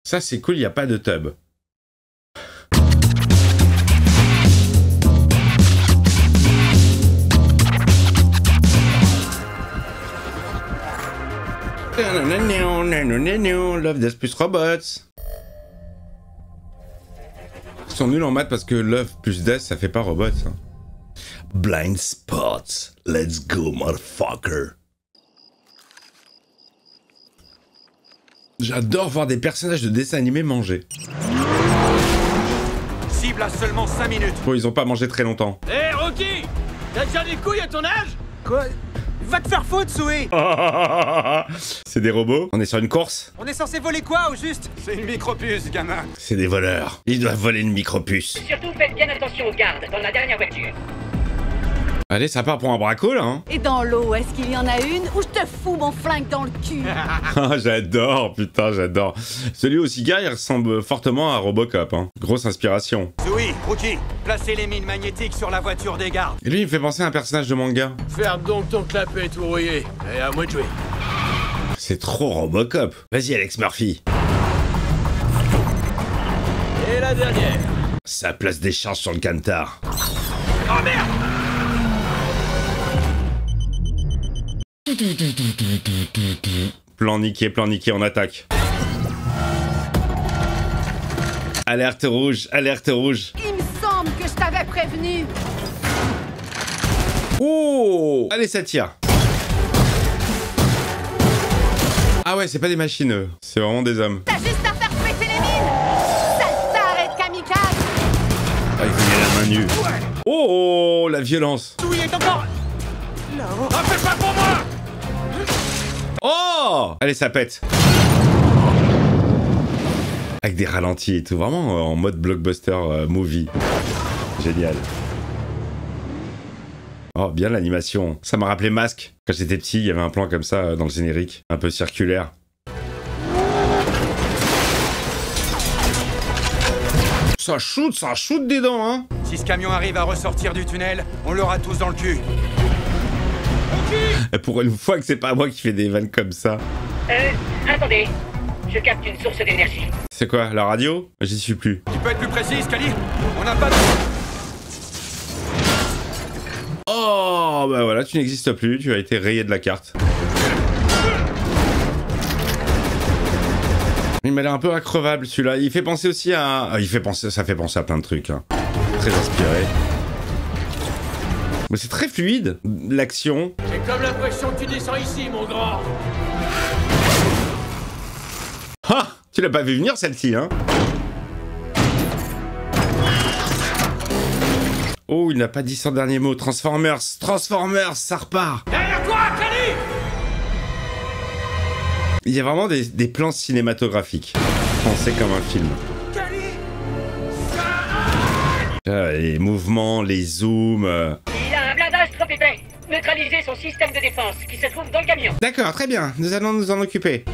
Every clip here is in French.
Ça, c'est cool, il n'y a pas de tub. Love Death plus Robots. Ils sont nuls en maths parce que Love plus Death, ça fait pas Robots. Hein. Blind Spots. Let's go, motherfucker. J'adore voir des personnages de dessins animés manger. Cible à seulement 5 minutes. Bon, ils ont pas mangé très longtemps. Hé, hey, Rocky! T'as déjà des couilles à ton âge? Quoi? Va te faire foutre, Soué! C'est des robots? On est sur une course? On est censé voler quoi, au juste? C'est une micropuce, gamin. C'est des voleurs. Ils doivent voler une micropuce. Surtout faites bien attention aux gardes dans la dernière voiture. Allez, ça part pour un braco, là, hein. Et dans l'eau, est-ce qu'il y en a une ou je te fous mon flingue dans le cul? Ah, j'adore, putain, j'adore. Celui au cigare, il ressemble fortement à Robocop, hein. Grosse inspiration. Soué, Rookie, placez les mines magnétiques sur la voiture des gardes. Et lui, il me fait penser à un personnage de manga. Ferme donc ton clapet tout rouillé. Et à moi de jouer. C'est trop Robocop. Vas-y, Alex Murphy. Et la dernière. Ça place des charges sur le cantar. Oh merde! Plan niqué, on attaque. Alerte rouge, alerte rouge. Il me semble que je t'avais prévenu. Oh! Allez, ça tire. Ah ouais, c'est pas des machines, eux. C'est vraiment des hommes. T'as juste à faire péter les mines. Saltard et kamikaze. Ah, il faut y aller à main nue. Oh, la violence. Soué est encore... là-haut. Ah, fais pas pour moi! Oh! Allez, ça pète. Avec des ralentis et tout. Vraiment en mode blockbuster movie. Génial. Oh, bien l'animation. Ça m'a rappelé Masque. Quand j'étais petit, il y avait un plan comme ça dans le générique. Un peu circulaire. Ça shoot des dents, hein. Si ce camion arrive à ressortir du tunnel, on l'aura tous dans le cul. Et pour une fois que c'est pas moi qui fais des vannes comme ça. Attendez. Je capte une source d'énergie. C'est quoi, la radio? J'y suis plus. Tu peux être plus précis, Scali? On n'a pas de... Oh, bah voilà, tu n'existes plus, tu as été rayé de la carte. Il m'a l'air un peu increvable celui-là. Il fait penser aussi à... ça fait penser à plein de trucs. Hein. Très inspiré. Mais c'est très fluide, l'action. J'ai comme l'impression que tu descends ici, mon grand. Ah! Tu l'as pas vu venir celle-ci, hein? Oh, il n'a pas dit son dernier mot. Transformers, ça repart. Derrière toi, Cali! Il y a vraiment des plans cinématographiques. Pensé comme un film. Les mouvements, les zooms. Il a un blindage trop épais. Neutralisez son système de défense qui se trouve dans le camion. D'accord, très bien. Nous allons nous en occuper.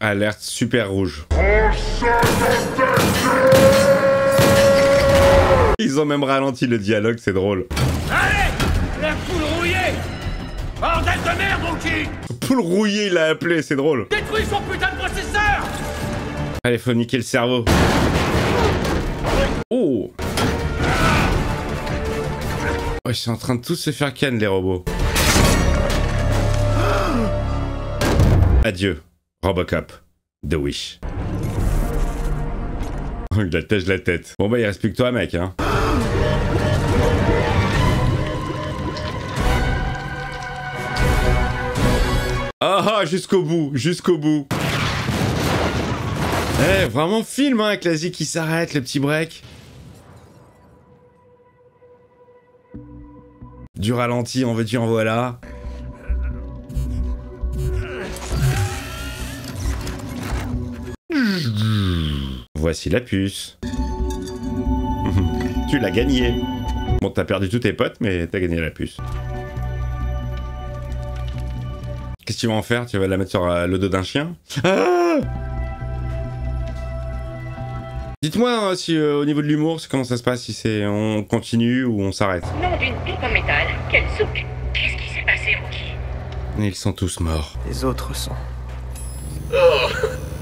Alerte super rouge. Ils ont même ralenti le dialogue, c'est drôle. Allez! La poule rouillée! Bordel de merde, Rookie! Poule rouillée, il l'a appelé, c'est drôle. Détruis son putain de processeur! Allez, faut niquer le cerveau. Oh! Oh, ils sont en train de tous se faire ken, les robots. Adieu, Robocop. The Wish. Oh, il attèche la tête. Bon bah, il reste plus que toi, mec, hein. Ah, jusqu'au bout, jusqu'au bout. Eh, vraiment film, hein, avec la zik qui s'arrête, le petit break. Du ralenti, en veux-tu, en voilà. Voici la puce. Tu l'as gagné. Bon, t'as perdu tous tes potes, mais t'as gagné la puce. Qu'est-ce que tu vas en faire? Tu vas la mettre sur le dos d'un chien? Ah! Dites-moi si au niveau de l'humour, comment ça se passe, si c'est on continue ou on s'arrête. Nom d'une pipe en métal. Quel souk. Qu'est-ce qui s'est passé, Rookie? Ils sont tous morts. Les autres sont... Oh,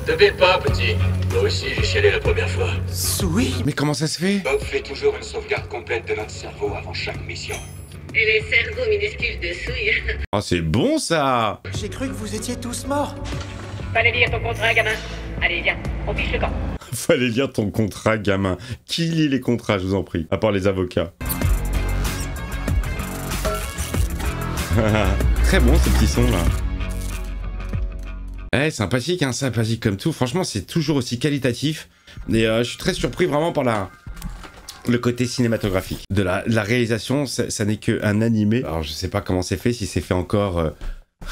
te pile pas, petit. Moi aussi, j'ai chialé la première fois. Sui. Mais comment ça se fait? Bob fait toujours une sauvegarde complète de notre cerveau avant chaque mission. Et les cerveaux minuscules de Souille. Oh, c'est bon ça! J'ai cru que vous étiez tous morts. Fallait lire ton contrat, gamin. Allez, viens, on fiche le camp. Fallait lire ton contrat, gamin. Qui lit les contrats, je vous en prie? À part les avocats. Très bon ce petit son là. Eh, sympathique, hein, sympathique comme tout. Franchement, c'est toujours aussi qualitatif. Et je suis très surpris vraiment par le côté cinématographique. De la réalisation, ça n'est qu'un animé. Alors, je sais pas comment c'est fait, si c'est fait encore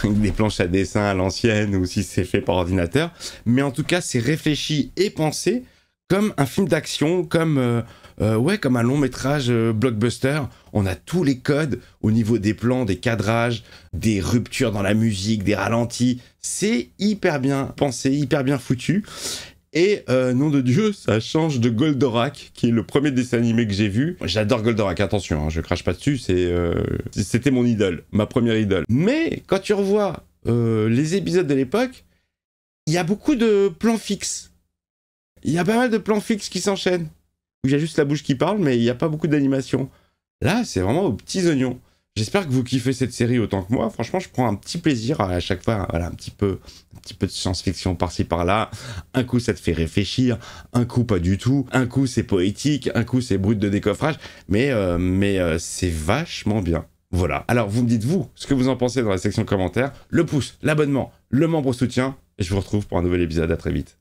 avec des planches à dessin à l'ancienne ou si c'est fait par ordinateur. Mais en tout cas, c'est réfléchi et pensé comme un film d'action, comme un long métrage blockbuster. On a tous les codes au niveau des plans, des cadrages, des ruptures dans la musique, des ralentis. C'est hyper bien pensé, hyper bien foutu. Et nom de Dieu, ça change de Goldorak, qui est le premier dessin animé que j'ai vu. J'adore Goldorak, attention, hein, je crache pas dessus, c'était mon idole, ma première idole. Mais quand tu revois les épisodes de l'époque, il y a beaucoup de plans fixes. Il y a pas mal de plans fixes qui s'enchaînent. Où il y a juste la bouche qui parle, mais il n'y a pas beaucoup d'animation. Là, c'est vraiment aux petits oignons. J'espère que vous kiffez cette série autant que moi. Franchement, je prends un petit plaisir à chaque fois. Voilà, un petit peu de science-fiction par-ci par-là. Un coup, ça te fait réfléchir. Un coup, pas du tout. Un coup, c'est poétique. Un coup, c'est brut de décoffrage. Mais c'est vachement bien. Voilà. Alors, vous me dites, vous, ce que vous en pensez dans la section commentaires. Le pouce, l'abonnement, le membre soutien. Et je vous retrouve pour un nouvel épisode. À très vite.